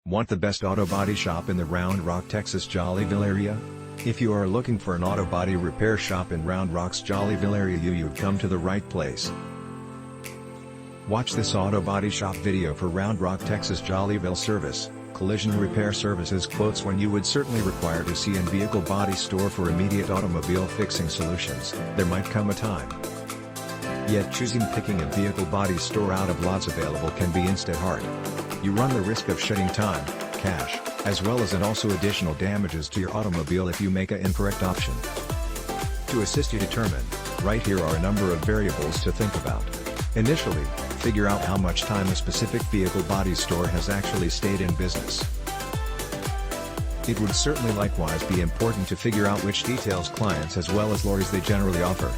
Want the best auto body shop in the Round Rock, Texas Jollyville area? If you are looking for an auto body repair shop in Round Rock's Jollyville area, you've come to the right place. Watch this auto body shop video for Round Rock, Texas Jollyville service, collision repair services quotes when you would certainly require to see in vehicle body store for immediate automobile fixing solutions. There might come a time. Yet picking a vehicle body store out of lots available can be instead hard. You run the risk of shedding time, cash, as well as additional damages to your automobile if you make an incorrect option. To assist you determine, right here are a number of variables to think about. Initially, figure out how much time a specific vehicle body store has actually stayed in business. It would certainly likewise be important to figure out which details clients as well as lorries they generally offer.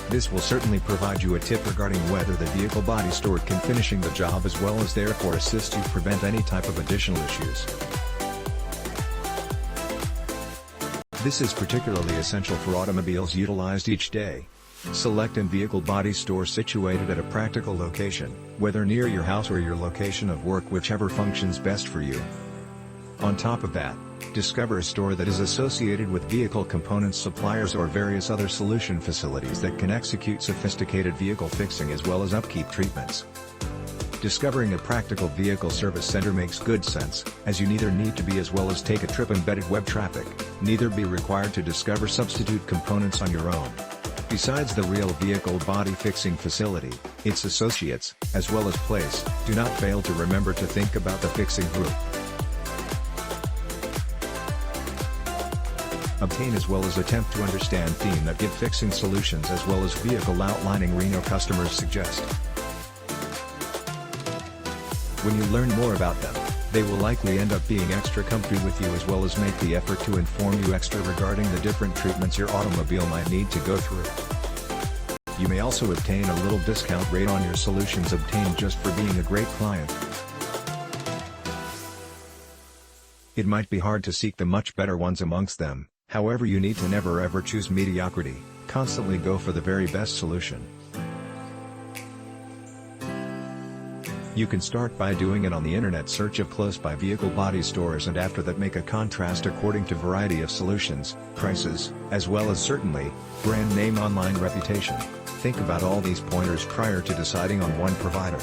This will certainly provide you a tip regarding whether the vehicle body store can finishing the job as well as therefore assist you prevent any type of additional issues. This is particularly essential for automobiles utilized each day. Select a vehicle body store situated at a practical location, whether near your house or your location of work, whichever functions best for you. On top of that, discover a store that is associated with vehicle components suppliers or various other solution facilities that can execute sophisticated vehicle fixing as well as upkeep treatments. Discovering a practical vehicle service center makes good sense, as you neither need to be as well as take a trip embedded web traffic, neither be required to discover substitute components on your own. Besides the real vehicle body fixing facility, its associates, as well as place, do not fail to remember to think about the fixing group. Obtain as well as attempt to understand theme that give fixing solutions as well as vehicle outlining Reno customers suggest. When you learn more about them, they will likely end up being extra comfy with you as well as make the effort to inform you extra regarding the different treatments your automobile might need to go through. You may also obtain a little discount rate on your solutions obtained just for being a great client. It might be hard to seek the much better ones amongst them. However, you need to never ever choose mediocrity, constantly go for the very best solution. You can start by doing it on the internet search of close by vehicle body stores and after that make a contrast according to variety of solutions, prices, as well as certainly, brand name online reputation. Think about all these pointers prior to deciding on one provider.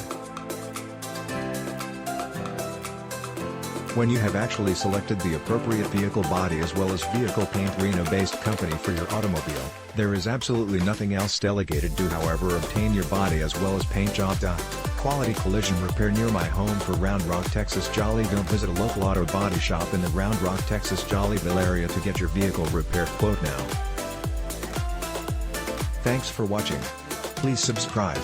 When you have actually selected the appropriate vehicle body as well as vehicle paint Reno-based company for your automobile, there is absolutely nothing else delegated to however obtain your body as well as paint job done. Quality collision repair near my home for Round Rock, Texas Jollyville. Visit a local auto body shop in the Round Rock, Texas Jollyville area to get your vehicle repair quote now. Thanks for watching. Please subscribe.